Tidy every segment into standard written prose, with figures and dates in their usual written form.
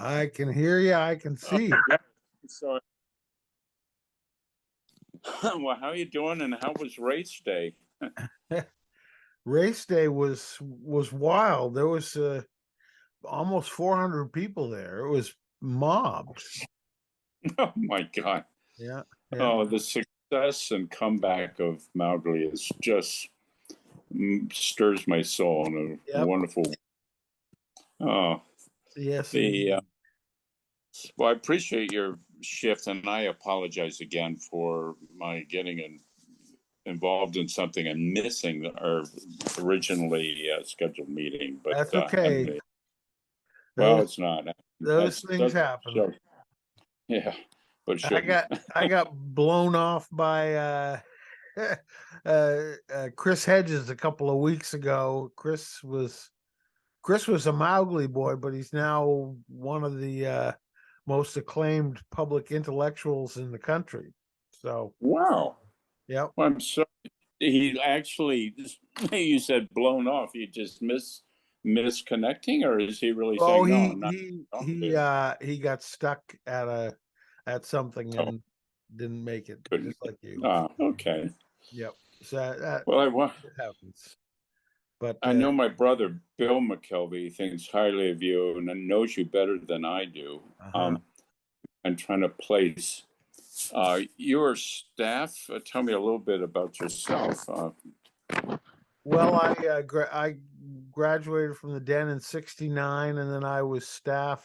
I can hear you. I can see you. Yeah. So, well, how you doing? And how was race day? Race day was wild. There was almost 400 people there. It was mobbed. Oh my God! Yeah, yeah. Oh, the success and comeback of Mowgli is just stirs my soul in a Yep. wonderful. Oh, Yes, the indeed. well, I appreciate your shift, and I apologize again for my involved in something and missing our originally scheduled meeting. But That's okay. well, Those it's not. those That's things doesn't happen. show. Yeah, but it I shouldn't. got blown off by Chris Hedges a couple of weeks ago. Chris was a Mowgli boy, but he's now one of the most acclaimed public intellectuals in the country. So, Wow. yep. Well, I'm sorry. He actually, you said blown off. You just misconnecting, or is he really Oh, saying no? he I'm not. he Oh, he good. he got stuck at something Oh, and didn't make it, couldn't. just like you. Ah, okay. Yep. So that Well, I wa- it happens. But I know my brother Bill McKelvy thinks highly of you and knows you better than I do. uh-huh. I'm trying to place your staff. Tell me a little bit about yourself. Well, I graduated from the Den in '69, and then I was staff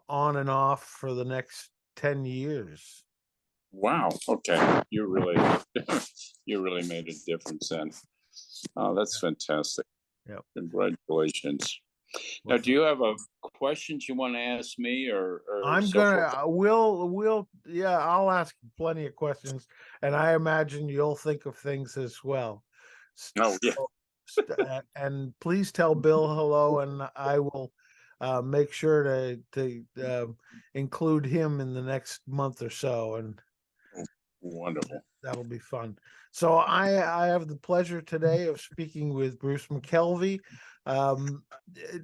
on and off for the next 10 years. Wow. Okay. You really made a difference then. Oh, that's fantastic. Yep. Congratulations. Now, Well, do you have a questions you want to ask me or I'm so gonna forth? yeah, I'll ask plenty of questions, and I imagine you'll think of things as well. No, yeah. So, and please tell Bill hello, and I will make sure to include him in the next month or so, and Wonderful. that'll be fun. So I have the pleasure today of speaking with Bruce McKelvy. Um, eh,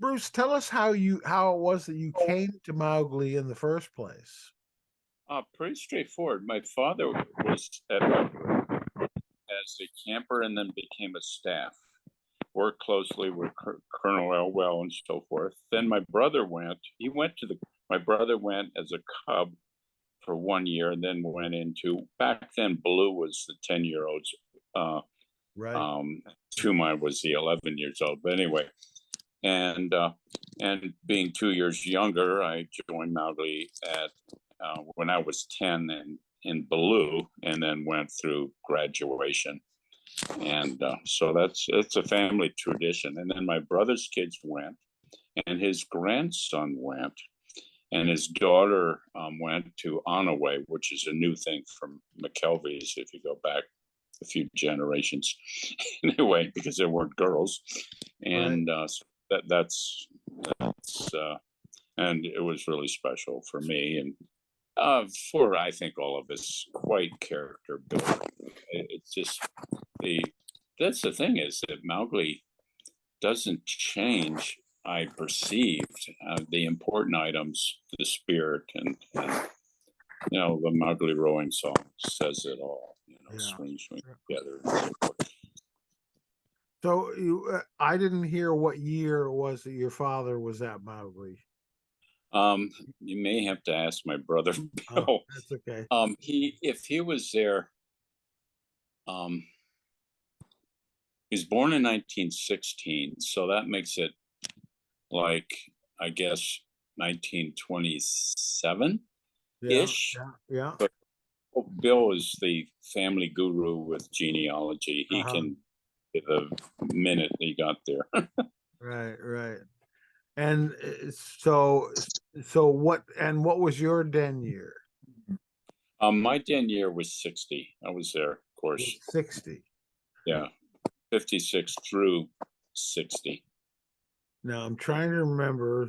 Bruce, tell us how it was that you came to Mowgli in the first place. Pretty straightforward. My father was at Elwell as a camper and then became a staff. Worked closely with Colonel Elwell and so forth. Then my brother went. My brother went as a cub for 1 year, and then went into back then. Blue was the 10-year-olds. Uh, Right. um, Toomai was the 11 years old. But anyway, and being 2 years younger, I joined Mowgli at when I was 10 and in Baloo, and then went through graduation. And so it's a family tradition. And then my brother's kids went, and his grandson went, and his daughter went to Onaway, which is a new thing from McKelvy's if you go back a few generations. Anyway, because there weren't girls, Right. and so that's and it was really special for me and for I think all of us, quite character building. It's just the that's the thing is that Mowgli doesn't change. I perceived the important items, the spirit, and the Mowgli rowing song says it all. Yeah. Swing, swing together. And so forth. So I didn't hear what year it was that your father was at Mowgli. You may have to ask my brother Oh, Bill. that's okay. If he was there, um, he was born in 1916, so that makes it like I guess 1927 Yeah, ish. yeah, yeah. But Bill is the family guru with genealogy. He Uh-huh. can the minute he got there. Right, right. And what was your den year? My 10 year was 60. I was there, of Was course. 60. Yeah, 56 through 60. Now I'm trying to remember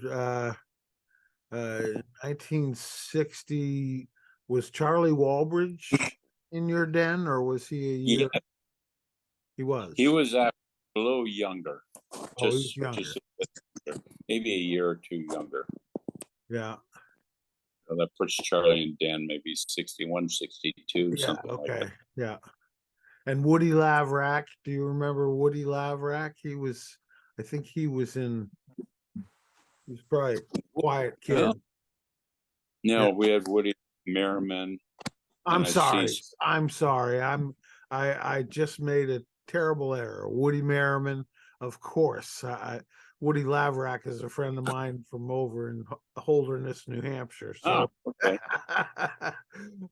1960, was Charlie Walbridge in your den, or was he a year? Yeah, He he was. was a little younger, Oh, he was just younger. maybe a year or two younger. Yeah. So that puts Charlie and Dan maybe 61, 62, Yeah. something like that. Okay. Yeah. And Woody Laverack, do you remember Woody Laverack? I think he was probably a quiet Well, kid. Yeah. no, we had Woody Merriman, I'm and I see. sorry. I'm sorry. I just made a terrible error. Woody Merriman, of course. Woody Laverack is a friend of mine from over in Holderness, New Hampshire. Oh, So okay.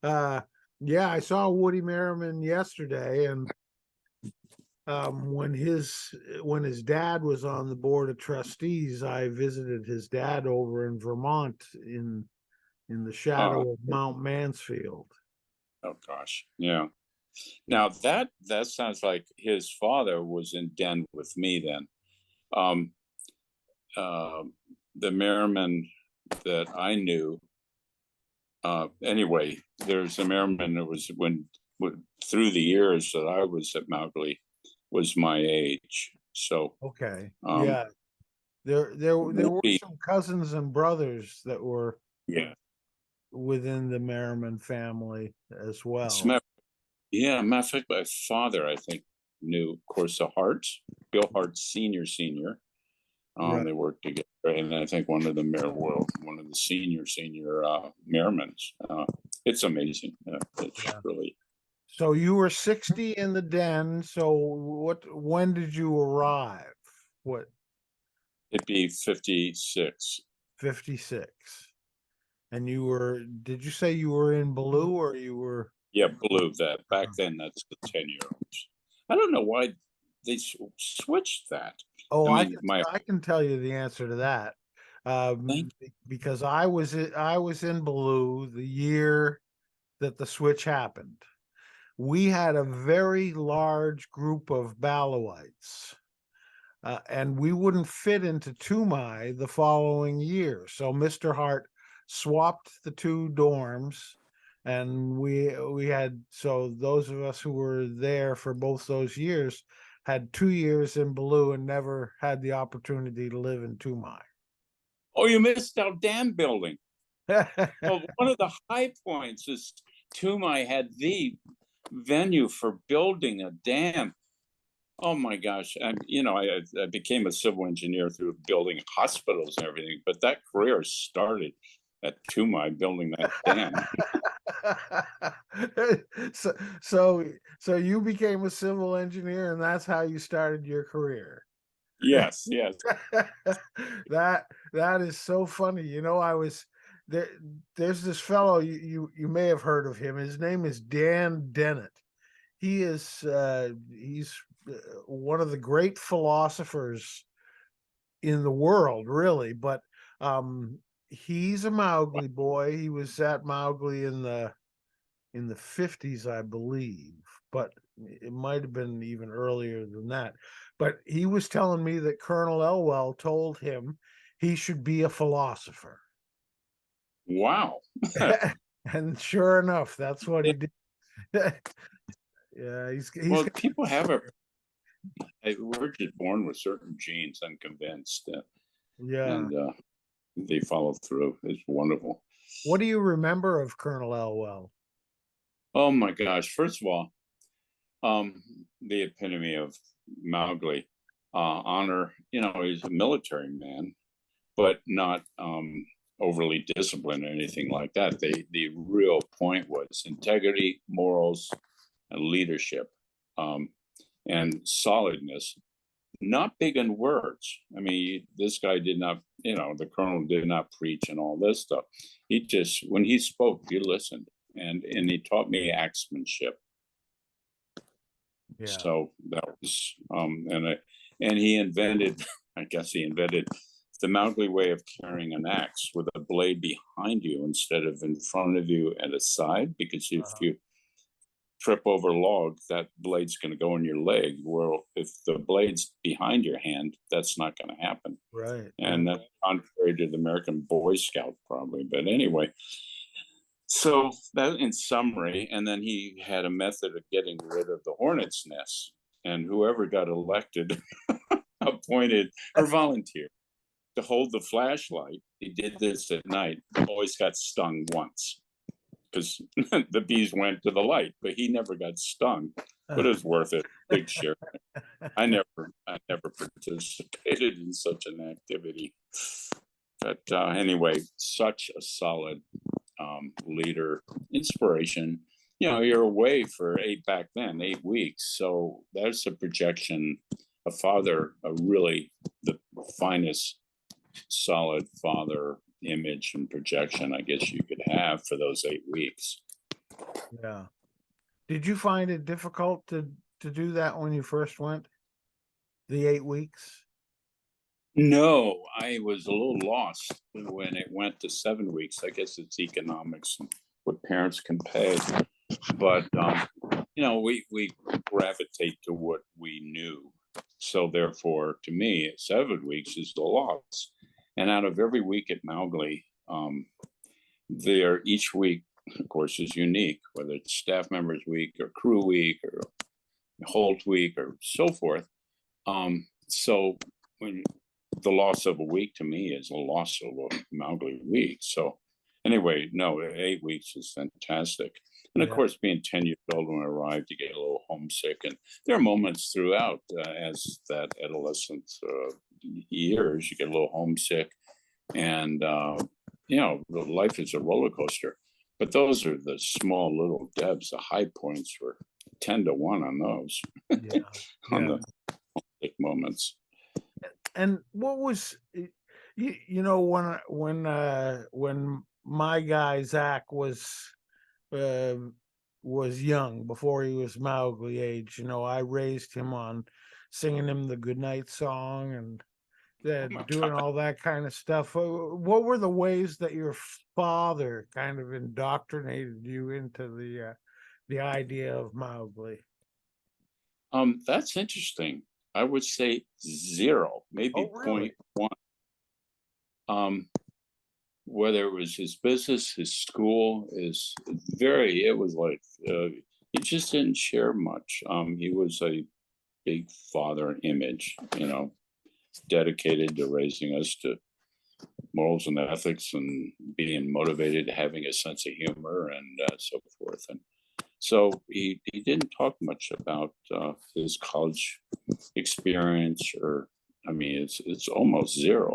uh yeah, I saw Woody Merriman yesterday, and when his dad was on the board of trustees, I visited his dad over in Vermont in the Oh, shadow of Mount Mansfield. oh gosh. Yeah. Now that sounds like his father was in Den with me then. Um, uh, the Merriman that I knew. Anyway, there's a Merriman that was through the years that I was at Mowgli was my age. So Okay. um, Yeah. There were Woody, some cousins and brothers that were yeah, within the Merriman family as well. yeah. Matter of fact, my father I think knew, of course, the Harts, Bill Hart Senior. Right. They worked together, and I think one of the one of the senior Merrimans. It's amazing. It's Yeah. really. So you were 60 in the den. So when did you arrive? What, It'd be 56. 56? And did you say you were in blue or you were? Yeah, blue. That back then, that's the 10-year-olds. I don't know why they switched that. Oh, I mean, my I can tell you the answer to that. thank. Because I was in blue the year that the switch happened. We had a very large group of Balawites, and we wouldn't fit into Toomai the following year. So Mr. Hart swapped the two dorms, and we had, so those of us who were there for both those years had 2 years in Blue and never had the opportunity to live in Toomai. Oh, you missed our dam building. Well, one of the high points is Toomai had the venue for building a dam. Oh my gosh! I became a civil engineer through building hospitals and everything, but that career started at Toomai building that dam. so so so you became a civil engineer, and that's how you started your career. Yes, yes. That is so funny. I was there. There's this fellow, you may have heard of him. His name is Dan Dennett. He's one of the great philosophers in the world, really. But he's a Mowgli boy. He was at Mowgli in the 50s, I believe, but it might have been even earlier than that. But he was telling me that Colonel Elwell told him he should be a philosopher. Wow. And sure enough, that's what he did. Yeah, he's Well, got, people we're just born with certain genes. I'm convinced, yeah. and they follow through. It's wonderful. What do you remember of Colonel Elwell? Oh my gosh! First of all, the epitome of Mowgli, honor. He's a military man, but not overly disciplined or anything like that. The real point was integrity, morals, and leadership, and solidness. Not big in words. I mean, this guy did not, the colonel did not preach and all this stuff. He just, when he spoke, you listened, and he taught me axemanship. Yeah. So that was, and he invented, I guess he invented the Mowgli way of carrying an axe with a blade behind you instead of in front of you and aside, because if you trip over a log, that blade's going to go in your leg. Well, if the blade's behind your hand, that's not going to happen. Right. And that's contrary to the American Boy Scout, probably. But anyway, so that in summary, and then he had a method of getting rid of the hornet's nest, and whoever got elected appointed or volunteered to hold the flashlight. He did this at night. Always got stung once because the bees went to the light, but he never got stung. But it was worth it. Big share. I never participated in such an activity. But anyway, such a solid leader, inspiration. You know, you're away for 8 weeks. So that's a projection, a father, a really the finest solid father image and projection, I guess you could have for those 8 weeks. Yeah. Did you find it difficult to do that when you first went? The 8 weeks? No, I was a little lost when it went to 7 weeks. I guess it's economics and what parents can pay. But, you know, we gravitate to what we knew. So therefore, to me, 7 weeks is the loss. And out of every week at Mowgli, each week, of course, is unique, whether it's staff members week or crew week or Holt week or so forth. So when the loss of a week to me is a loss of a Mowgli week. So anyway, no, 8 weeks is fantastic. And of course, being 10 years old when I arrived, you get a little homesick. And there are moments throughout as that adolescent years, you get a little homesick. And, you know, life is a roller coaster. But those are the small little debs. The high points were 10-1 on those, on the homesick moments. And what was, you know, when my guy Zach was young, before he was Mowgli age, you know, I raised him on singing him the goodnight song and doing all that kind of stuff. What were the ways that your father kind of indoctrinated you into the idea of Mowgli? That's interesting. I would say 0, maybe really? 0.1. Whether it was his business, his school, it was like he just didn't share much. He was a big father image, you know, dedicated to raising us to morals and ethics and being motivated, having a sense of humor and so forth. And so he didn't talk much about his college experience, or I mean, it's almost 0.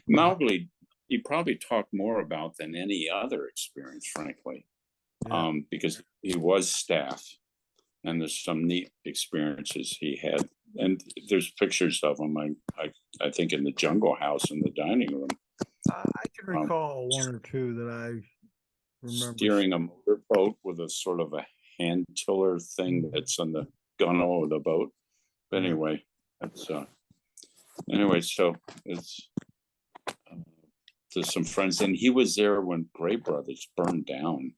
Mowgli, he probably talked more about than any other experience, frankly, because he was staff, and there's some neat experiences he had, and there's pictures of him. I think in the jungle house in the dining room. I can recall 1 or 2 that I remember. Steering a motorboat with a sort of a hand tiller thing that's on the gunwale of the boat. But anyway, that's anyway. So it's there's some friends, and he was there when Gray Brothers burned down.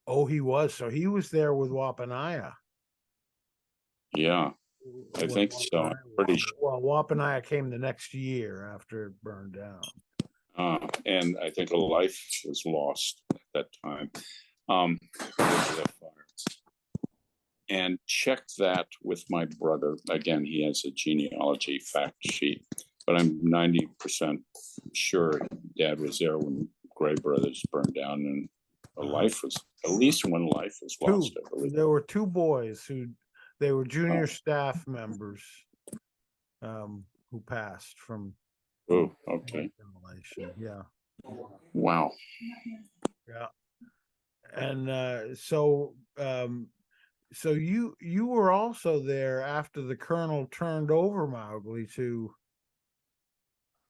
Oh, he was. So he was there with Wapanaya. Yeah, I think so. I'm pretty sure. Well, Wapanaya came the next year after it burned down. And I think a life was lost at that time. And check that with my brother. Again, he has a genealogy fact sheet, but I'm 90% sure Dad was there when Gray Brothers burned down, and a life was, at least one life was lost. I believe. There were 2 boys they were junior staff members who passed from. Oh, okay. Yeah. Wow. Yeah. And so you were also there after the colonel turned over Mowgli to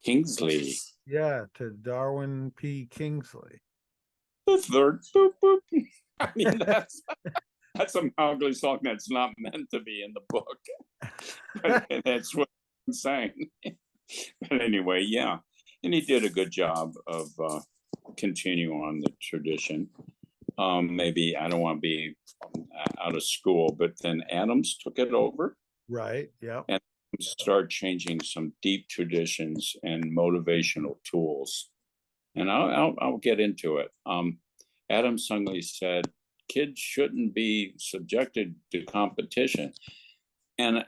Kingsley. Yeah, to Darwin P. Kingsley. The third. Boop, boop. I mean, that's a Mowgli song that's not meant to be in the book. But that's what I'm saying. But anyway, yeah. And he did a good job of continuing on the tradition. Maybe I don't want to be out of school, but then Adams took it over. Right. Yeah. And start changing some deep traditions and motivational tools. And I'll get into it. Adam Sungley said, kids shouldn't be subjected to competition. And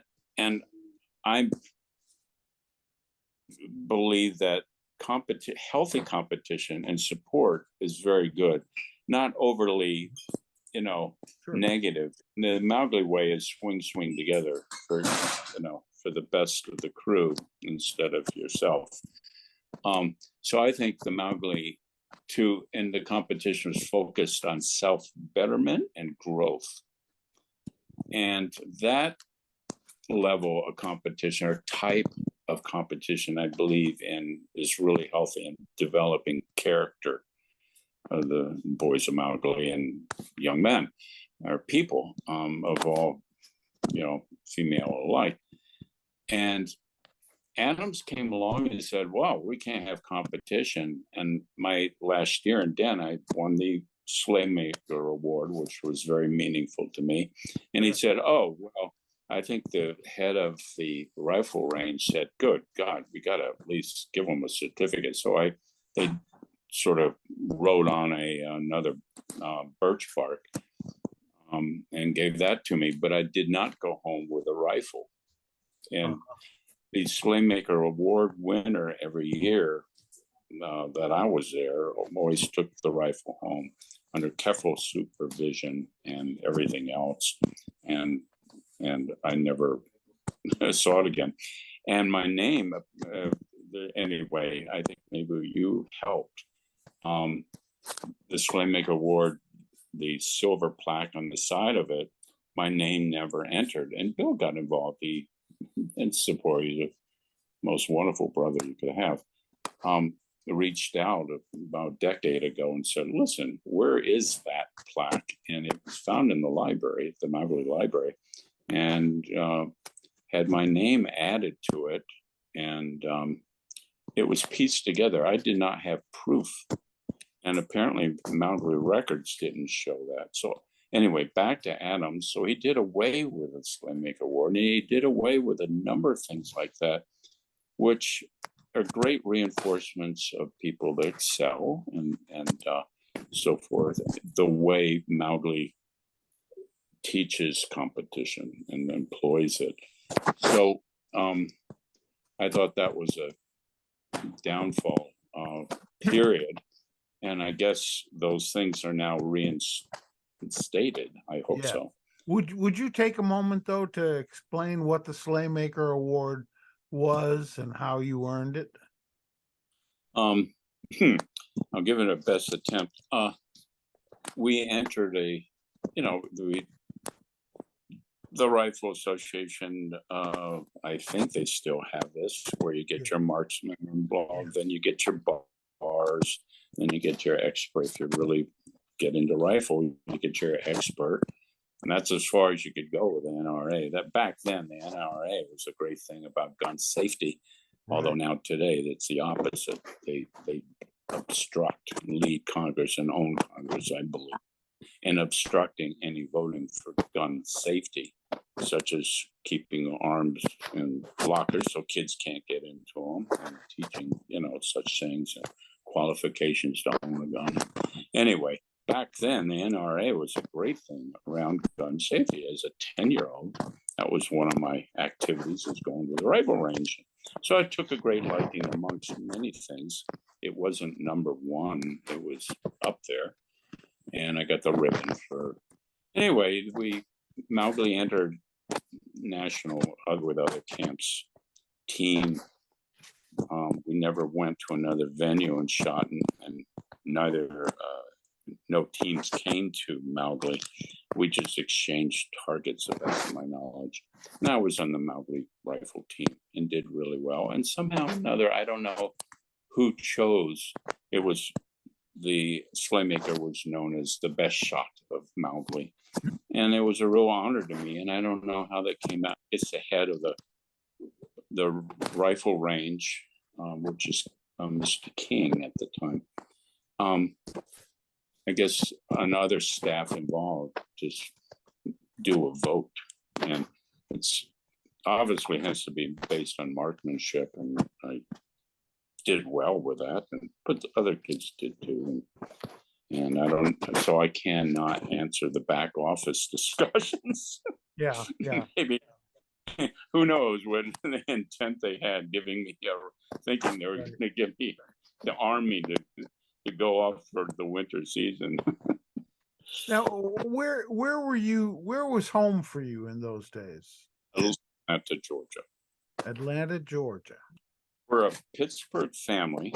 I believe that healthy competition and support is very good, not overly, Sure. negative. The Mowgli way is swing together for, for the best of the crew instead of yourself. So I think the Mowgli in the competition was focused on self-betterment and growth. And that level of competition or type of competition, I believe in, is really healthy in developing character of the boys of Mowgli and young men or people of all, female alike. And Adams came along and said, well, we can't have competition. And my last year in Den, I won the Slaymaker Award, which was very meaningful to me. And he said, oh, well, I think the head of the rifle range said, good God, we got to at least give them a certificate. So they sort of wrote on another birch bark and gave that to me, but I did not go home with a rifle. And the Slaymaker Award winner every year that I was there always took the rifle home under careful supervision and everything else. And I never saw it again. And my name, anyway, I think maybe you helped. The Slaymaker Award, the silver plaque on the side of it, my name never entered. And Bill got involved. He supported the most wonderful brother you could have. Reached out about a decade ago and said, listen, where is that plaque? And it was found in the library, the Mowgli Library, and had my name added to it. And it was pieced together. I did not have proof. And apparently Mowgli Records didn't show that. So anyway, back to Adams. So he did away with the Slaymaker Award, and he did away with a number of things like that, which are great reinforcements of people that excel and so forth. The way Mowgli teaches competition and employs it. So I thought that was a downfall period. And I guess those things are now reinstated. I hope so. Would you take a moment though to explain what the Slaymaker Award was and how you earned it? I'll give it a best attempt. We entered the Rifle Association. I think they still have this, where you get your marksman involved, then you get your bars, then you get your expert. If you really get into rifle, you get your expert. And that's as far as you could go with the NRA. That back then, the NRA was a great thing about gun safety. Right. Although now today, it's the opposite. They obstruct, lead Congress and own Congress, I believe, in obstructing any voting for gun safety, such as keeping arms in lockers so kids can't get into them, and teaching, such things and qualifications to own a gun. Anyway, back then, the NRA was a great thing around gun safety. As a 10-year-old, that was one of my activities, is going to the rifle range. So I took a great liking amongst many things. It wasn't number one. It was up there. And I got the ribbon for... Anyway, Mowgli entered national with other camps team. We never went to another venue and shot, and neither... no teams came to Mowgli. We just exchanged targets, about my knowledge. And I was on the Mowgli rifle team and did really well. And somehow or another, I don't know who chose. It was the Slaymaker was known as the best shot of Mowgli. And it was a real honor to me. And I don't know how that came out. It's the head of the rifle range, which is Mr. King at the time. I guess another staff involved just do a vote, and it's obviously has to be based on marksmanship, and I did well with that, but the other kids did too. And so I cannot answer the back office discussions. Yeah. Maybe, who knows what the intent they had giving me, thinking they were going to give me the army to go off for the winter season. Now, where were you? Where was home for you in those days? Atlanta, Georgia. Atlanta, Georgia. We're a Pittsburgh family,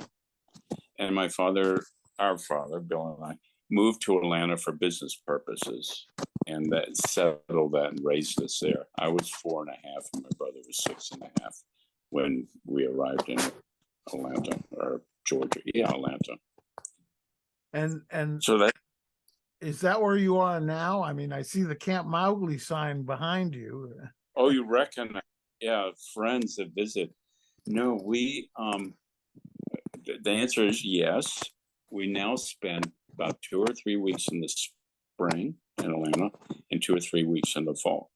and my father, our father, Bill and I, moved to Atlanta for business purposes, and that settled that and raised us there. I was 4.5, and my brother was 6.5 when we arrived in Atlanta or Georgia. Yeah, Atlanta. And so that is that where you are now? I mean, I see the Camp Mowgli sign behind you. Oh, you reckon? Yeah, friends that visit. No, we the answer is yes. We now spend about 2 or 3 weeks in the spring in Atlanta and 2 or 3 weeks in the fall.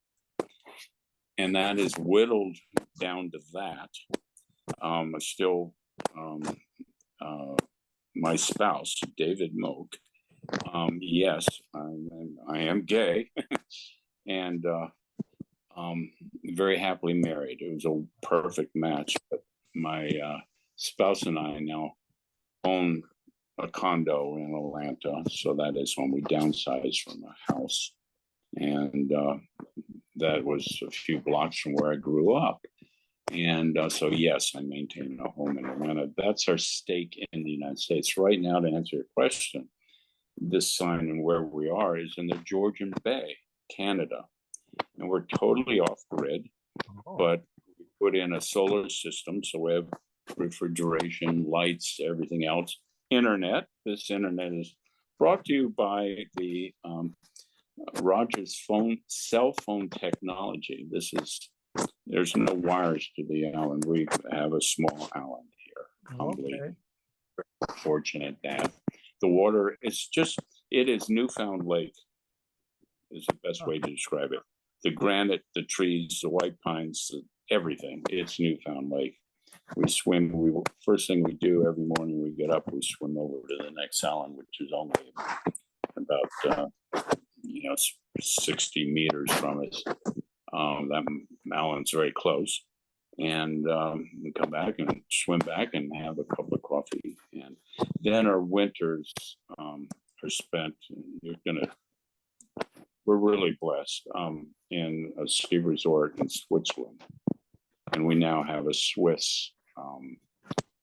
And that is whittled down to that. Still, my spouse, David Moak, yes, I am gay and very happily married. It was a perfect match. But my spouse and I now own a condo in Atlanta, so that is when we downsized from a house, and that was a few blocks from where I grew up. And so yes, I maintain a home in Atlanta. That's our stake in the United States. Right now, to answer your question, this sign and where we are is in the Georgian Bay, Canada, and we're totally off grid, but we put in a solar system, so we have refrigeration, lights, everything else. Internet. This internet is brought to you by the Rogers cell phone technology. There's no wires to the island. We have a small island here. Humbly fortunate that the water is it is Newfound Lake is the best way to describe it. The granite, the trees, the white pines, everything. It's Newfound Lake. We swim. First thing we do every morning we get up, we swim over to the next island, which is only about 60 meters from us. That island's very close, and we come back and swim back and have a cup of coffee, and then our winters are spent. We're really blessed in a ski resort in Switzerland, and we now have a Swiss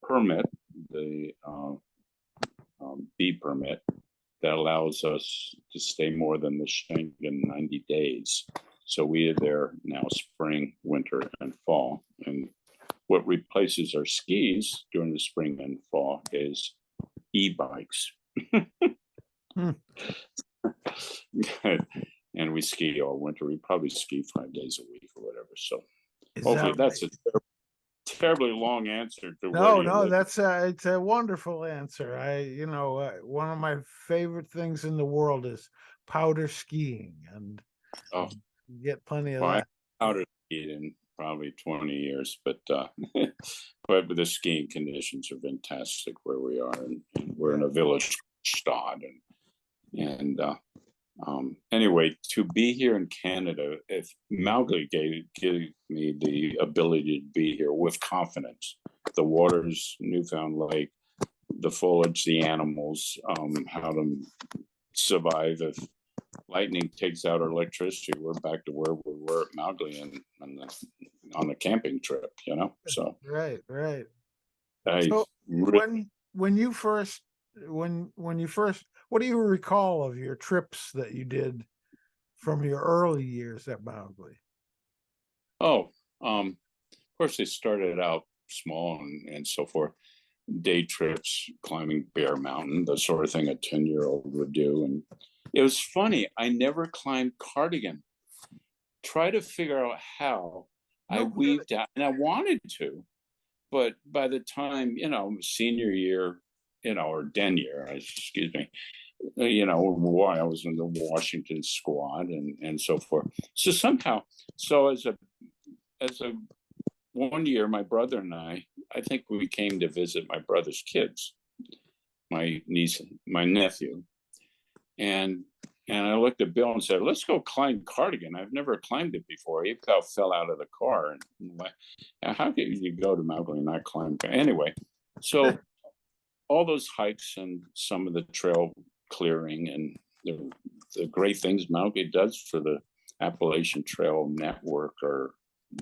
permit, the B permit, that allows us to stay more than the Schengen 90 days. So we are there now spring, winter, and fall. And what replaces our skis during the spring and fall is e-bikes. And we ski all winter. We probably ski 5 days a week or whatever. So hopefully that's a terribly long answer to no, that's it's a wonderful answer. One of my favorite things in the world is powder skiing, and you get plenty of that. I powder skied in probably 20 years, but the skiing conditions are fantastic where we are, and we're in a village, Stad, and anyway, to be here in Canada, if Mowgli gave me the ability to be here with confidence, the waters, Newfound Lake, the foliage, the animals, how to survive if lightning takes out our electricity, we're back to where we were at Mowgli and on a camping trip, So right. So when you first, what do you recall of your trips that you did from your early years at Mowgli? Oh, of course, they started out small and so forth. Day trips, climbing Bear Mountain, the sort of thing a 10-year-old would do. And it was funny. I never climbed Cardigan. Try to figure out how. I weaved out, and I wanted to, but by the time, senior year, or den year, excuse me, I was in the Washington squad and so forth. So somehow, as a one year, my brother and I think we came to visit my brother's kids, my niece, my nephew, and I looked at Bill and said, "Let's go climb Cardigan. I've never climbed it before." He about fell out of the car, and how could you go to Mowgli and not climb? Anyway, so all those hikes and some of the trail clearing and the great things Mowgli does for the Appalachian Trail network are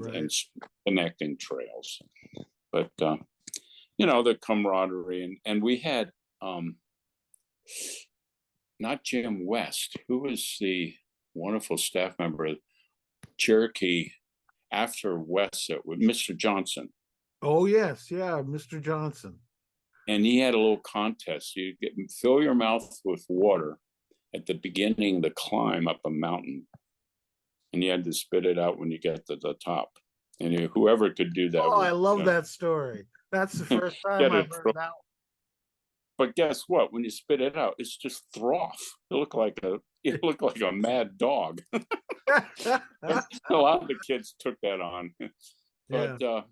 and connecting trails. But the camaraderie and we had not Jim West, who was the wonderful staff member of Cherokee after West, with Mr. Johnson. Oh yes, yeah, Mr. Johnson. And he had a little contest. You fill your mouth with water at the beginning of the climb up a mountain, and you had to spit it out when you get to the top. And whoever could do that. Oh, I love that story. That's the first time I've heard that. But guess what? When you spit it out, it's just froth. It looked like a mad dog. A lot of the kids took that on. But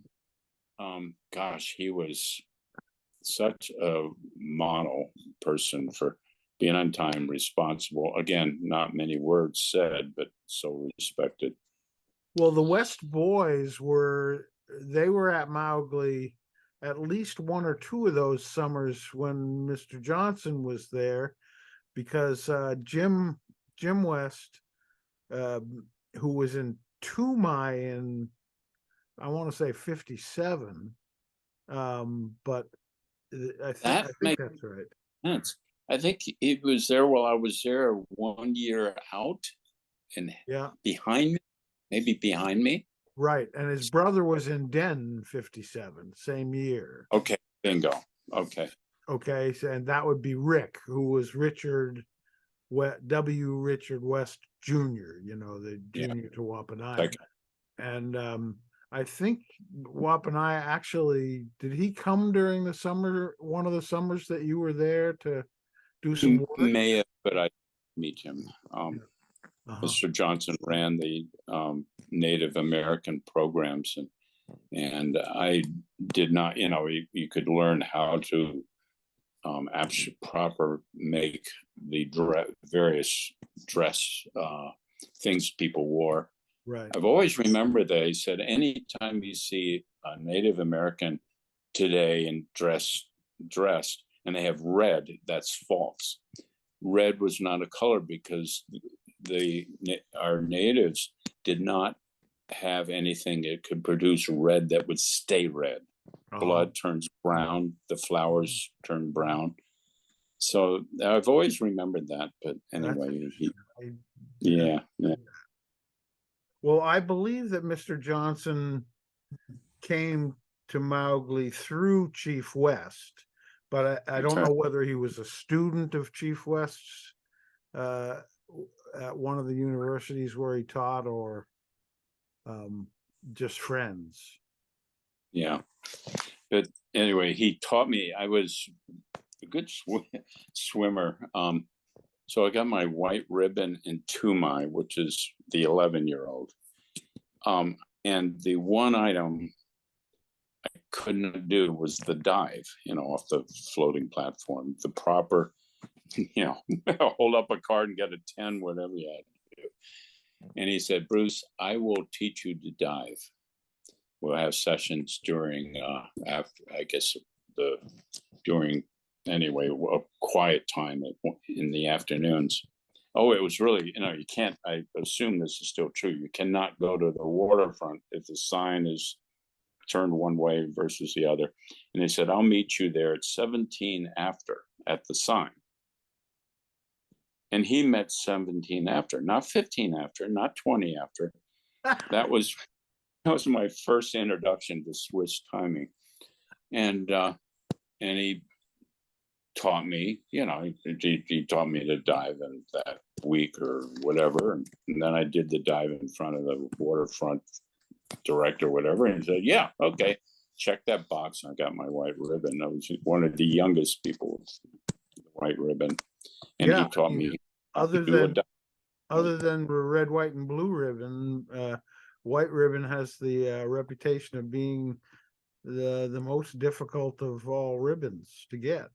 gosh, he was such a model person for being on time, responsible. Again, not many words said, but so respected. Well, the West boys were at Mowgli at least one or two of those summers when Mr. Johnson was there, because Jim West, who was in Toomai in, I want to say 57, but I think that's right. Sense. I think it was there while I was there 1 year out, and behind me. Right, and his brother was in Den in 57, same year. Okay, bingo. Okay, so, and that would be Rick, who was W. Richard West Jr., the junior to Wapanai. Okay. And I think Wapanai actually, did he come during the summer, one of the summers that you were there to do some work? May have, but I meet him. Mr. Johnson ran the Native American programs, and I did not. You could learn how to proper make the various dress things people wore. Right. I've always remembered that he said, anytime you see a Native American today and dressed and they have red, that's false. Red was not a color because our natives did not have anything that could produce red that would stay red. Blood turns brown, the flowers turn brown. So I've always remembered that. But anyway, yeah. Well, I believe that Mr. Johnson came to Mowgli through Chief West, but I don't know whether he was a student of Chief West's at one of the universities where he taught, or just friends. Yeah. But anyway, he taught me. I was a good swimmer. So I got my white ribbon in Toomai, which is the 11-year-old. And the one item I couldn't do was the dive, off the floating platform, the proper, hold up a card and get a 10, whatever you had to do. And he said, Bruce, I will teach you to dive. We'll have sessions during, a quiet time in the afternoons. Oh, it was really, you can't, I assume this is still true. You cannot go to the waterfront if the sign is turned one way versus the other. And they said, I'll meet you there at 17 after at the sign. And he met 17 after, not 15 after, not 20 after. That was my first introduction to Swiss timing. And he taught me, he taught me to dive in that week or whatever. And then I did the dive in front of the waterfront director or whatever. And he said, yeah, okay, check that box. I got my white ribbon. I was one of the youngest people with the white ribbon. And he taught me. Other than red, white, and blue ribbon, white ribbon has the reputation of being the most difficult of all ribbons to get.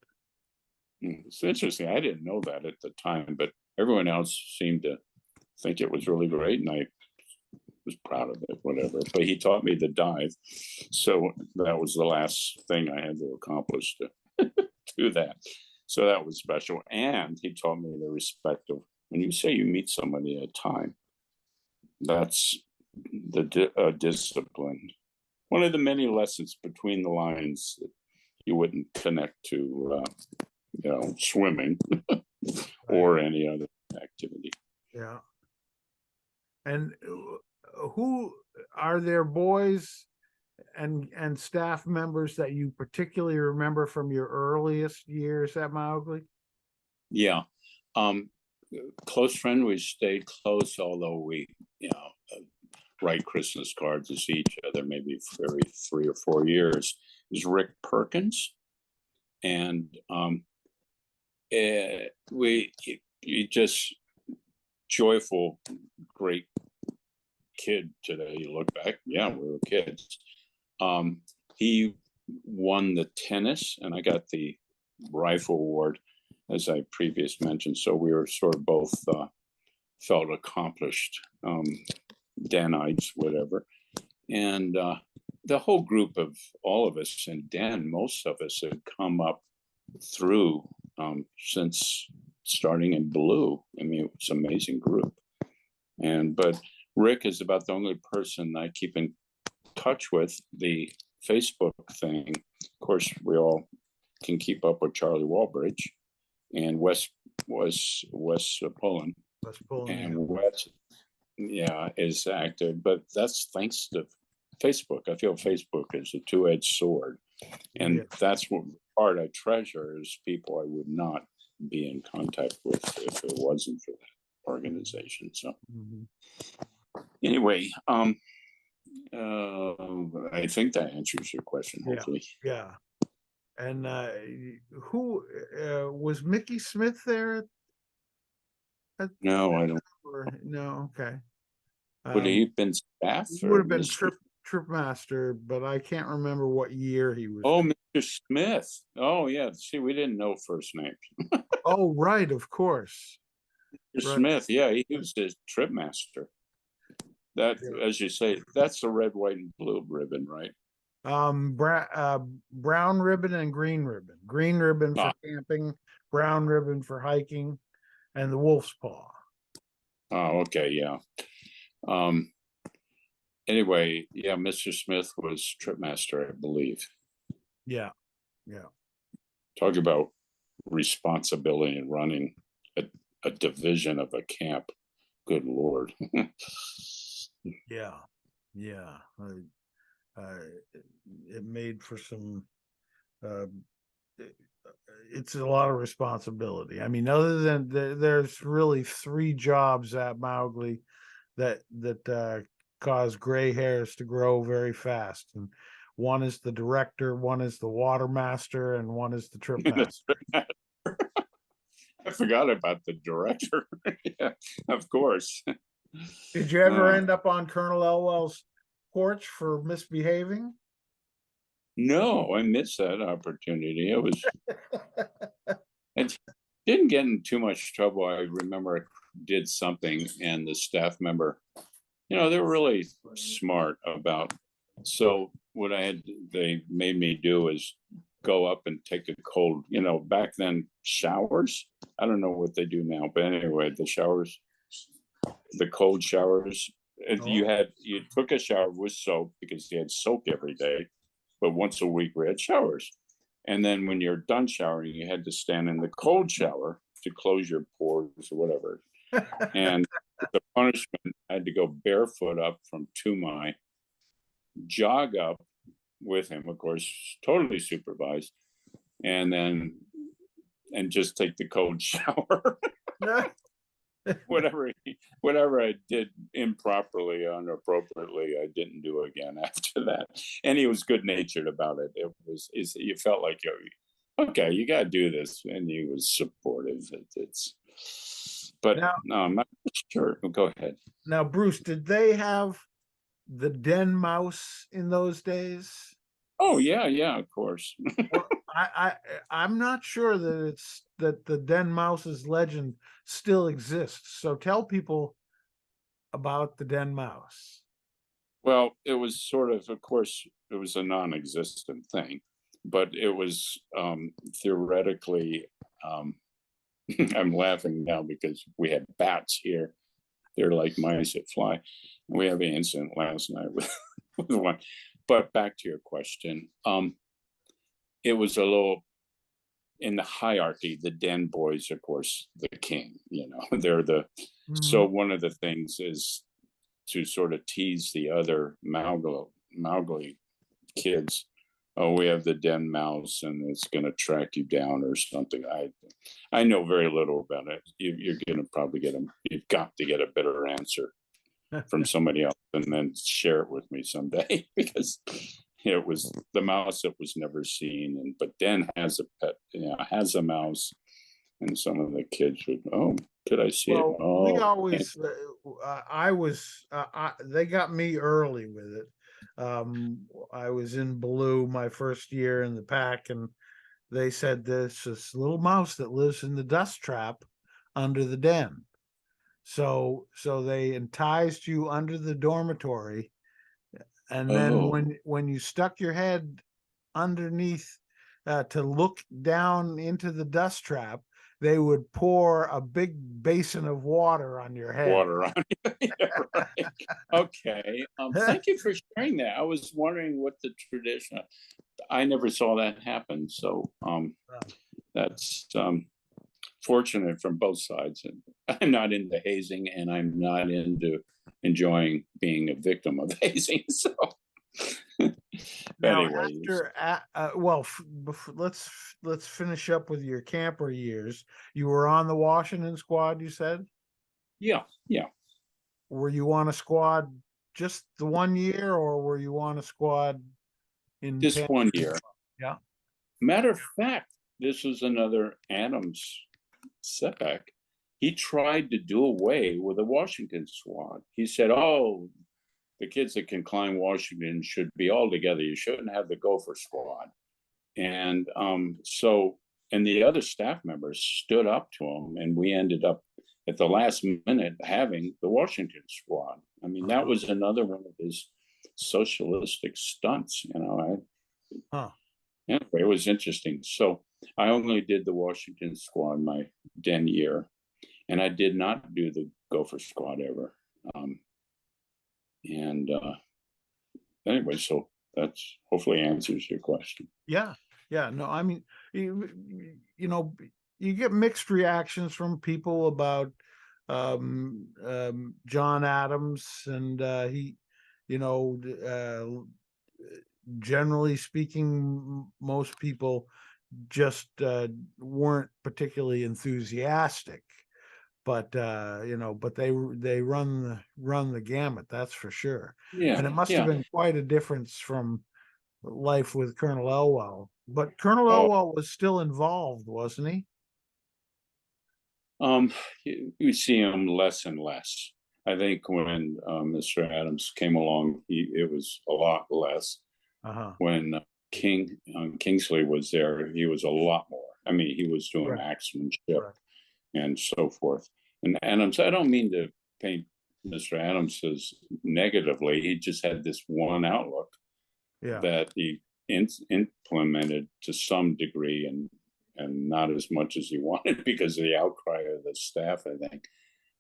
It's interesting. I didn't know that at the time, but everyone else seemed to think it was really great, and I was proud of it, whatever. But he taught me the dive, so that was the last thing I had to accomplish to do that. So that was special. And he taught me the respect of when you say you meet somebody at a time, that's the discipline. One of the many lessons between the lines that you wouldn't connect to, swimming or any other activity. Yeah. And who are there boys and staff members that you particularly remember from your earliest years at Mowgli? Yeah. Close friend, we stayed close, although we, write Christmas cards to see each other maybe every 3 or 4 years, is Rick Perkins. And he just joyful, great kid today. You look back, yeah, we were kids. He won the tennis, and I got the rifle award, as I previously mentioned. So we were sort of both felt accomplished, Danites, whatever. And the whole group of all of us, and Dan, most of us had come up through since starting in Blue. I mean, it was an amazing group. But Rick is about the only person I keep in touch with. The Facebook thing, of course, we all can keep up with Charlie Walbridge and Wes Pullen. And Wes, is active, but that's thanks to Facebook. I feel Facebook is a two-edged sword, and that's what part I treasure is people I would not be in contact with if it wasn't for that organization. So anyway, I think that answers your question, hopefully. Yeah. And who was Mickey Smith there? No, I don't. No, okay. Would he have been staff? He would have been trip master, but I can't remember what year he was. Oh, Mr. Smith. Oh, yeah. See, we didn't know first names. Oh, right, of course. Mr. Smith, yeah, he was the trip master. That, as you say, that's the red, white, and blue ribbon, right? Brown ribbon and green ribbon. Green ribbon for camping, brown ribbon for hiking, and the wolf's paw. Oh, okay, yeah. Anyway, yeah, Mr. Smith was trip master, I believe. Yeah. Talk about responsibility in running a division of a camp. Good Lord. Yeah. It made for some it's a lot of responsibility. I mean, other than there's really 3 jobs at Mowgli that cause gray hairs to grow very fast, and one is the director, one is the water master, and one is the trip master. I forgot about the director. Yeah, of course. Did you ever end up on Colonel Elwell's porch for misbehaving? No, I missed that opportunity. It was I didn't get in too much trouble. I remember I did something, and the staff member, they were really smart about. So what they made me do is go up and take a cold, back then showers. I don't know what they do now, but anyway, the showers, the cold showers. You took a shower with soap because you had soap every day, but once a week we had showers. And then when you're done showering, you had to stand in the cold shower to close your pores or whatever. And the punishment, I had to go barefoot up from Toomai, jog up with him, of course, totally supervised, and just take the cold shower. Whatever I did improperly, inappropriately, I didn't do again after that. And he was good natured about it. You felt like, okay, you got to do this, and he was supportive. But no, I'm not sure. Go ahead. Now, Bruce, did they have the den mouse in those days? Oh yeah, of course. Well, I'm not sure that the den mouse's legend still exists. So tell people about the den mouse. Well, it was sort of course, it was a non-existent thing. but it was theoretically. I'm laughing now because we had bats here. They're like mice that fly. We had an incident last night with, with one. But back to your question, it was a little in the hierarchy. The den boys, of course, the king. You know, they're the. So Mhm. one of the things is to sort of tease the other Mowgli kids. Oh, we have the den mouse, and it's going to track you down or something. I know very little about it. You're going to probably get them. You've got to get a better answer from somebody else, and then share it with me someday because it was the mouse that was never seen. And but Den has a pet, has a mouse, and some of the kids would, oh, could I see it? Well, we Oh, always, they got me early with it. I was in Blue my first year in the pack, and they said there's this little mouse that lives in the dust trap under the den. So they enticed you under the dormitory, and then oh, when you stuck your head underneath to look down into the dust trap, they would pour a big basin of water on your head. water on you. Yeah, right. Okay. Thank you for sharing that. I was wondering what the tradition. I never saw that happen. So that's fortunate from both sides. And I'm not into hazing, and I'm not into enjoying being a victim of hazing. So Now, anyway, let's finish up with your camper years. You were on the Washington squad, you said? yeah, yeah. Were you on a squad just the 1 year, or were you on a squad in This Pan? 1 year. Yeah. Matter of fact, this is another Adams setback. He tried to do away with the Washington squad. He said, "Oh, the kids that can climb Washington should be all together. You shouldn't have the Gopher squad." And and the other staff members stood up to him, and we ended up at the last minute having the Washington squad. I mean, that was another one of his socialistic stunts. Huh. Anyway, it was interesting. So I only did the Washington squad my den year, and I did not do the Gopher squad ever. And anyway, so that's hopefully answers your question. Yeah. Yeah. No, I mean, you know, you get mixed reactions from people about John Adams, and he, you know, generally speaking, most people just weren't particularly enthusiastic. But but they run the gamut, that's for sure. Yeah, And it must have yeah. been quite a difference from life with Colonel Elwell. But Colonel Oh, Elwell was still involved, wasn't he? you see him less and less. I think when Mr. Adams came along, it was a lot less. Uh-huh. When Kingsley was there, he was a lot more. I mean, he was doing Right. axemanship Right. and so forth. And Adams, I don't mean to paint Mr. Adams as negatively. He just had this one outlook Yeah. that he implemented to some degree, and not as much as he wanted because of the outcry of the staff, I think.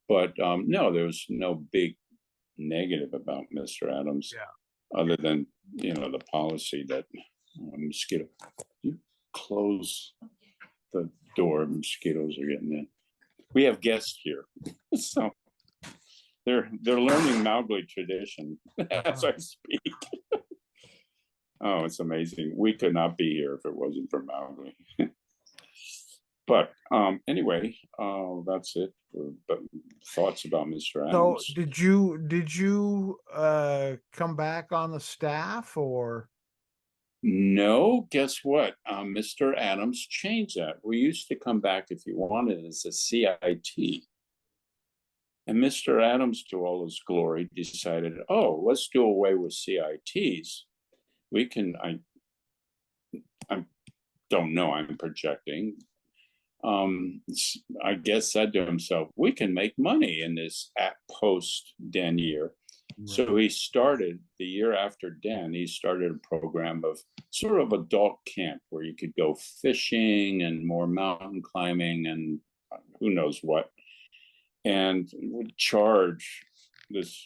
But no, there was no big negative about Mr. Adams, Yeah. other than the policy that mosquito. You close the door, mosquitoes are getting in. We have guests here, so they're learning Mowgli tradition as I speak. Oh, it's amazing. We could not be here if it wasn't for Mowgli. But anyway, that's it. But thoughts about Mr. So Adams? did you come back on the staff, or? No, guess what? Mr. Adams changed that. We used to come back if you wanted as a CIT. And Mr. Adams, to all his glory, decided, oh, let's do away with CITs. We can, I don't know, I'm projecting. I guess said to himself, we can make money in this at post den year. Right. So he started the year after Den, he started a program of sort of adult camp where you could go fishing and more mountain climbing and who knows what, and would charge this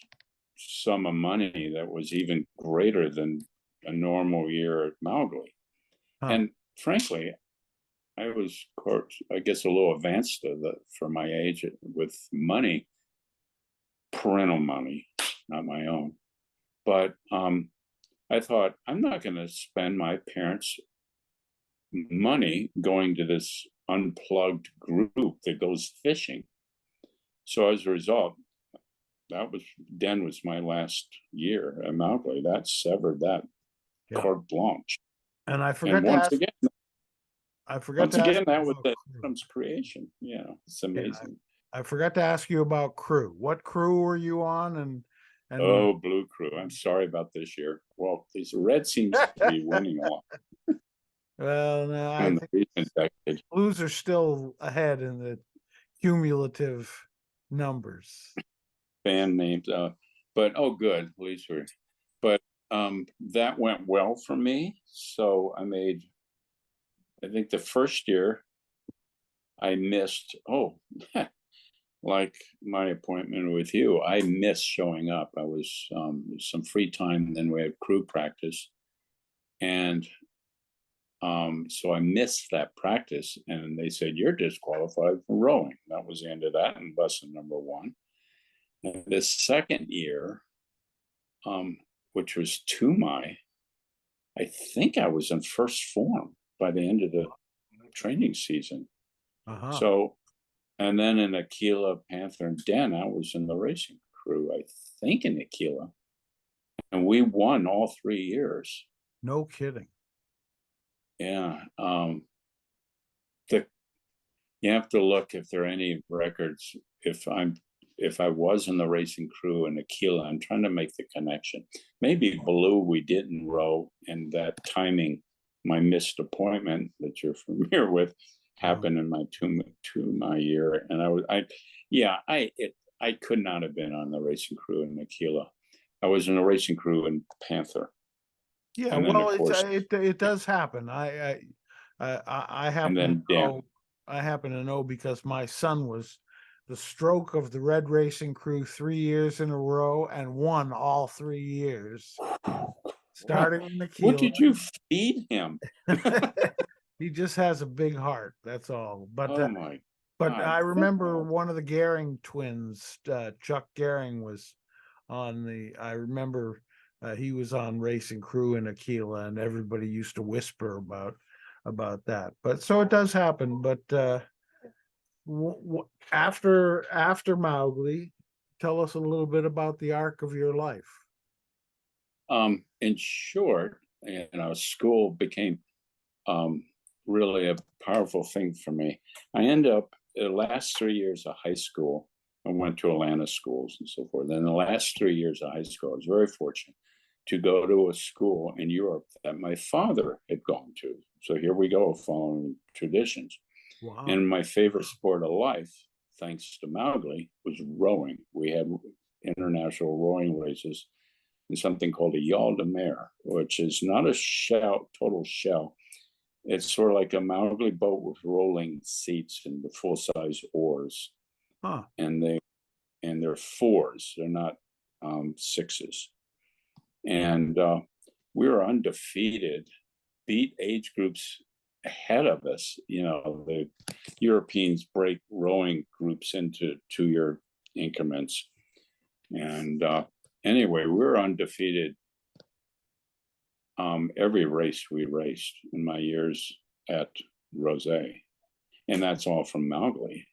sum of money that was even greater than a normal year at Mowgli. Huh. And frankly, I was, I guess, a little advanced for my age with money, parental money, not my own. But I thought, I'm not going to spend my parents' money going to this unplugged group that goes fishing. So as a result, Den was my last year at Mowgli. That severed that carte blanche. And I forgot And to ask. that was about Adam's creation. Yeah, it's amazing. I forgot to ask you about crew. What crew were you on? And Oh, Blue Crew. I'm sorry about this year. Well, these Red seems to be winning a lot. Well, no, I In think the recent decade. Blues are still ahead in the cumulative numbers. Band names, but oh, good. At least we're. But that went well for me. So I think the first year I missed. Oh, like my appointment with you, I missed showing up. I was some free time, then we had crew practice, and so I missed that practice, and they said you're disqualified from rowing. That was the end of that, and lesson number one. And the second year, which was Toomai, I think I was in first form by the end of the training season. So, and then in Aquila, Panther, and Den, I was in the racing crew, I think in Aquila. And we won all 3 years. No kidding. Yeah. You have to look if there are any records. If I was in the racing crew in Aquila, I'm trying to make the connection. Maybe Blue we didn't row, and that timing, my missed appointment that you're familiar with, happened in my Toomai year, and I could not have been on the racing crew in Aquila. I was in a racing crew in Panther. Yeah, and then, well, of course, it does happen. I happen to know. I happen to know because my son was the stroke of the Red Racing Crew 3 years in a row and won all 3 years, starting in the keel. What did you feed him? He just has a big heart. That's all. But oh my! But I remember one of the Gehring twins, Chuck Gehring, was on the. I remember he was on Racing Crew in Aquila, and everybody used to whisper about that. But so it does happen. But after Mowgli, tell us a little bit about the arc of your life. In short, school became really a powerful thing for me. I ended up the last 3 years of high school. I went to Atlanta schools and so forth. In the last 3 years of high school, I was very fortunate to go to a school in Europe that my father had gone to. So here we go, following traditions. Wow. And my favorite sport of life, thanks to Mowgli, was rowing. We had international rowing races in something called a Yole deMer, which is not a total shell. It's sort of like a Mowgli boat with rolling seats and the full-size oars. And they're fours. They're not sixes. And we were undefeated, beat age groups ahead of us. The Europeans break rowing groups into 2-year increments. And anyway, we were undefeated every race we raced in my years at Rose. And that's all from Mowgli.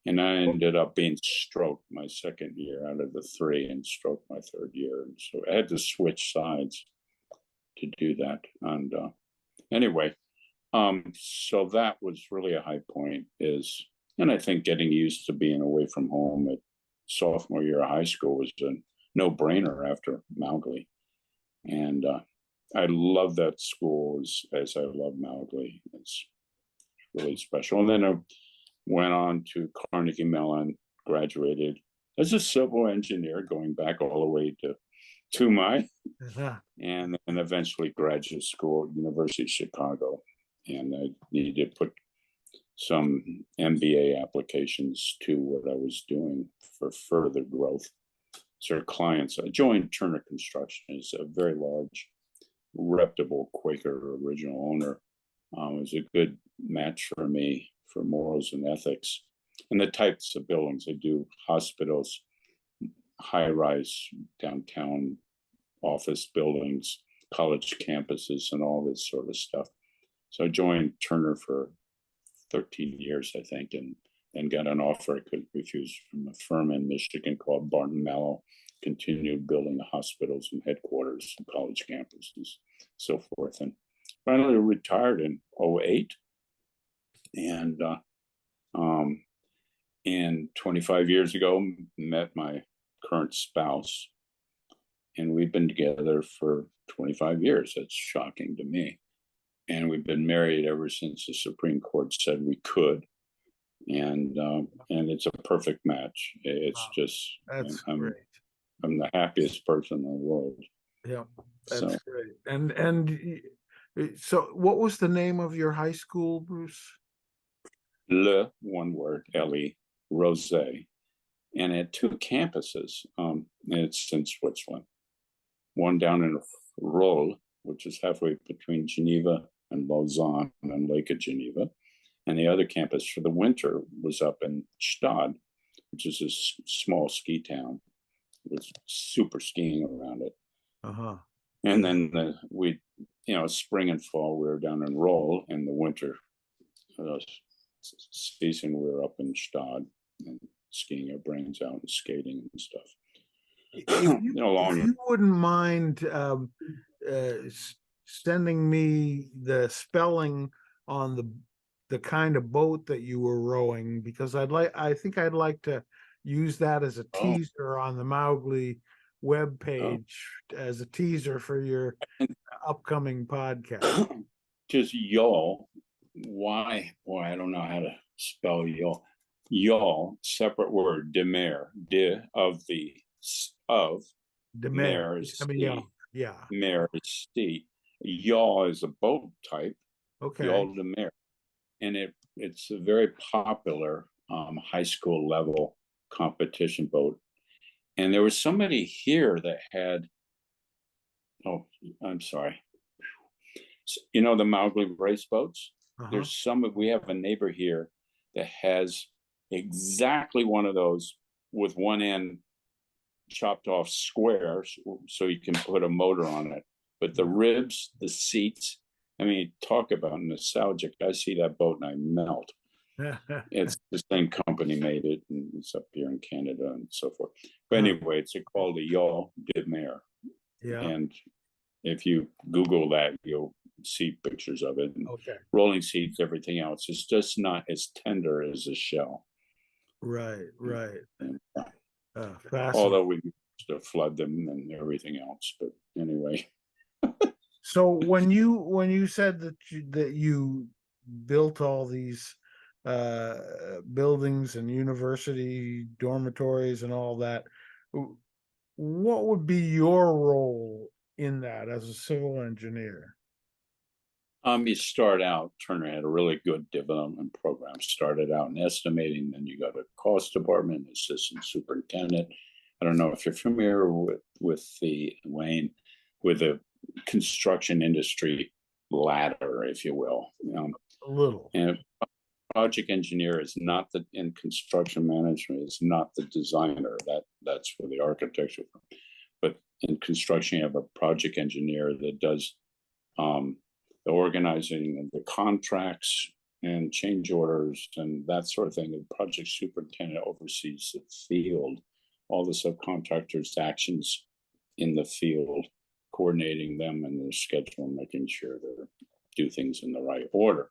And I ended up being stroked my second year out of the 3 and stroked my third year. And so I had to switch sides to do that. And anyway, so that was really a high point and I think getting used to being away from home at sophomore year of high school was a no-brainer after Mowgli. And I love that school as I love Mowgli. It's really special. And then I went on to Carnegie Mellon, graduated as a civil engineer, going back all the way to Toomai, Uh-huh. and eventually graduate school at University of Chicago. And I needed to put some MBA applications to what I was doing for further growth. So clients, I joined Turner Construction. It's a very large, reputable Quaker original owner. It was a good match for me for morals and ethics. And the types of buildings I do, hospitals, high-rise downtown office buildings, college campuses, and all this sort of stuff. So I joined Turner for 13 years, I think, and then got an offer I could refuse from a firm in Michigan called Barton Mallow, continued building hospitals and headquarters and college campuses, so forth. And finally retired in 08. And 25 years ago, met my current spouse, and we've been together for 25 years. That's shocking to me. And we've been married ever since the Supreme Court said we could. And it's a perfect match. It's Wow, just, that's I'm great. the happiest person in the world. Yeah, So that's great. So what was the name of your high school, Bruce? one word, L-E, Rose, and it had two campuses. It's in Switzerland. One down in Rolle, which is halfway between Geneva and Lausanne and Lake of Geneva. And the other campus for the winter was up in Stad, which is a small ski town with super skiing around it. Uh-huh. And then spring and fall, we were down in Rolle, and the winter season, we were up in Stad and skiing our brains out and skating and stuff. If you wouldn't mind sending me the spelling on the kind of boat that you were rowing, because I think I'd like to use that as a teaser on the Mowgli webpage as a teaser for your upcoming podcast. Just Yole. Why? Boy, I don't know how to spell Yole. Yole, separate word, deMer, deMer is sea. Yeah. Mer is sea. Yawl is a boat type. Okay. Yawl deMer, and it's a very popular high school level competition boat. And there was somebody here that had. Oh, I'm sorry. You know the Mowgli race boats? There's we have a neighbor here that has exactly one of those with one end chopped off square so you can put a motor on it. But the ribs, the seats, I mean, talk about nostalgic. I see that boat and I melt. It's the same company made it, and it's up here in Canada and so forth. But anyway, it's called the Yole deMer. Yeah. And if you Google that, you'll see pictures of it. Okay. Rolling seats, everything else. It's just not as tender as a shell. Right. And, Fascinating. although we used to flood them and everything else, but anyway. So when you said that you built all these buildings and university dormitories and all that, what would be your role in that as a civil engineer? You start out, Turner had a really good development program. Started out in estimating, then you got a cost department, assistant superintendent. I don't know if you're familiar with the Wayne, with the construction industry ladder, if you will. A little. And project engineer is not in construction management is not the designer. That's for the architecture. But in construction, you have a project engineer that does the organizing of the contracts and change orders and that sort of thing. The project superintendent oversees the field, all the subcontractors' actions in the field, coordinating them and their schedule, making sure they do things in the right order.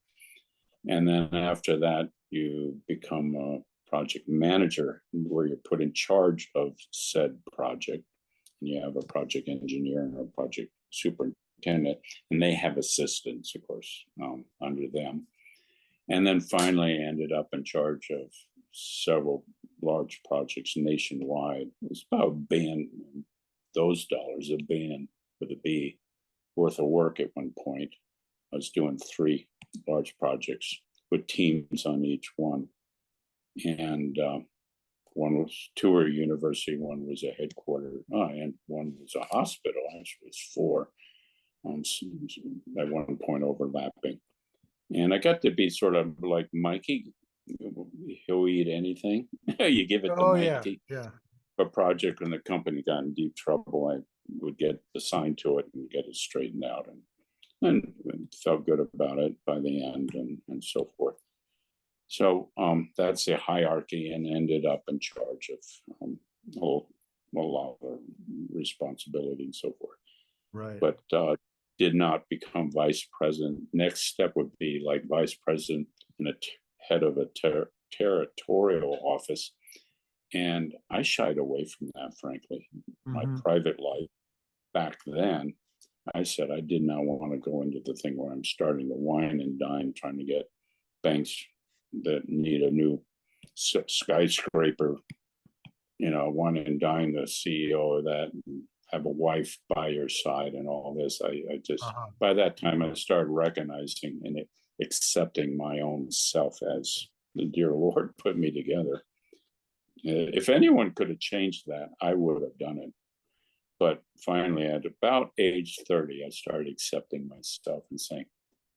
And then after that, you become a project manager, where you're put in charge of said project. And you have a project engineer and a project superintendent, and they have assistants, of course, under them. And then finally ended up in charge of several large projects nationwide. It's about $1.3 those dollars, a billion with a B worth of work at one point. I was doing 3 large projects with teams on each one. And one was 2 were a university, one was a headquarters, and one was a hospital. Actually, it's 4 at one point overlapping. And I got to be sort of like Mikey. He'll eat anything. You give it to Mikey. Yeah. A project and the company got in deep trouble, I would get assigned to it and get it straightened out, and felt good about it by the end, and so forth. So that's the hierarchy, and ended up in charge of a lot of responsibility and so forth. Right. But did not become vice president. Next step would be like vice president and head of a territorial office. And I shied away from that, frankly. My private life back then, I said I did not want to go into the thing where I'm starting to wine and dine, trying to get banks that need a new skyscraper, wine and dine the CEO of that, and have a wife by your side and all this. I just, by that time, I started recognizing and accepting my own self as the dear Lord put me together. If anyone could have changed that, I would have done it. But finally, at about age 30, I started accepting myself and saying,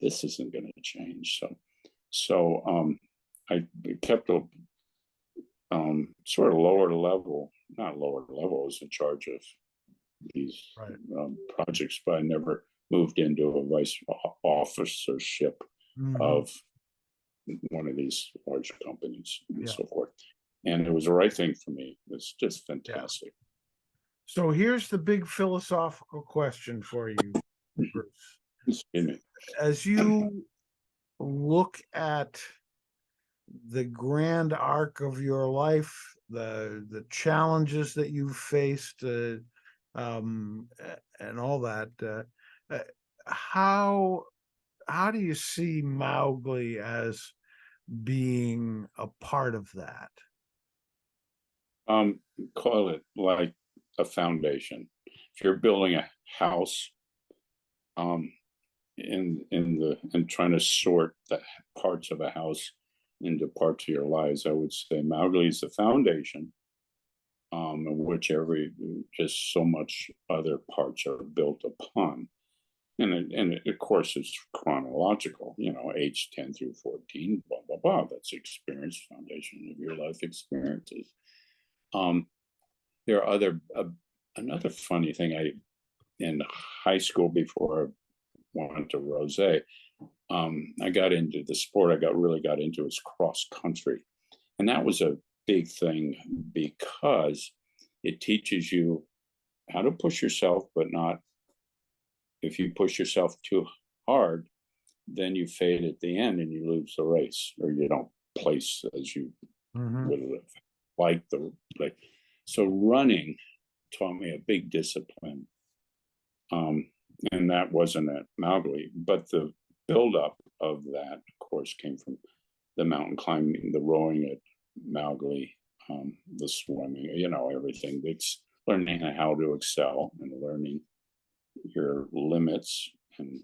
this isn't going to change. So I kept a sort of lower level, not lower level, I was in charge of these projects, but I never moved into a vice officership of one of these large companies and so forth. And it was the right thing for me. It's just fantastic. So here's the big philosophical question for you, Bruce. As you look at the grand arc of your life, the challenges that you've faced, and all that, how do you see Mowgli as being a part of that? Call it like a foundation. If you're building a house, and trying to sort the parts of a house into parts of your lives, I would say Mowgli is the foundation, in which just so much other parts are built upon. And of course, it's chronological, age 10 through 14, blah, blah, blah. That's the experience, foundation of your life experiences. There are another funny thing. In high school, before I went to Rose, I got into the sport really got into is cross country. And that was a big thing because it teaches you how to push yourself, but not, if you push yourself too hard, then you fade at the end and you lose the race, or you don't place as you would have liked So running taught me a big discipline. And that wasn't at Mowgli, but the buildup of that, of course, came from the mountain climbing, the rowing at Mowgli, the swimming, everything. It's learning how to excel and learning your limits and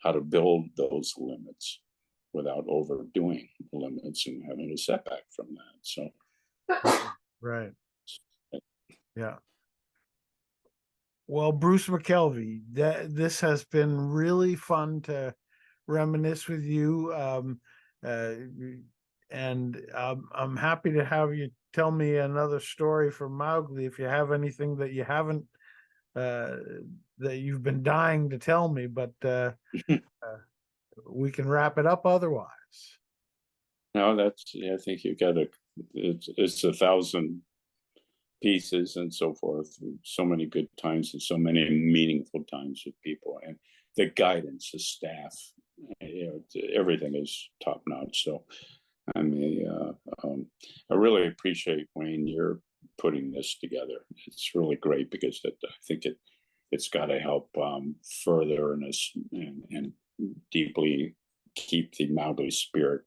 how to build those limits without overdoing the limits and having a setback from that. So, right. Yeah. Well, Bruce McKelvy, this has been really fun to reminisce with you. And I'm happy to have you tell me another story from Mowgli if you have anything that you haven't, that you've been dying to tell me, but we can wrap it up otherwise. No, I think you got it's 1,000 pieces and so forth. So many good times and so many meaningful times with people, and the guidance, the staff, everything is top notch. So, I mean, I really appreciate, Wayne, you're putting this together. It's really great because I think it's got to help further and deeply keep the Mowgli spirit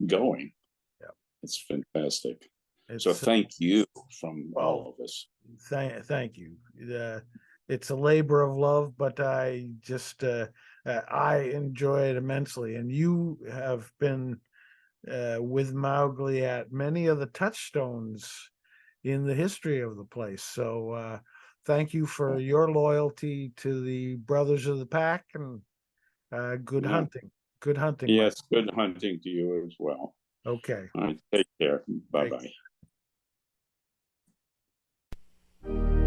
going. Yeah, it's fantastic. So thank you from all of us. Thank you. It's a labor of love, but I enjoy it immensely. And you have been with Mowgli at many of the touchstones in the history of the place. So thank you for your loyalty to the Brothers of the Pack, and good Yeah. hunting. Good hunting. Yes, good hunting to you as well. Okay. All right, take care. Bye Take bye. care.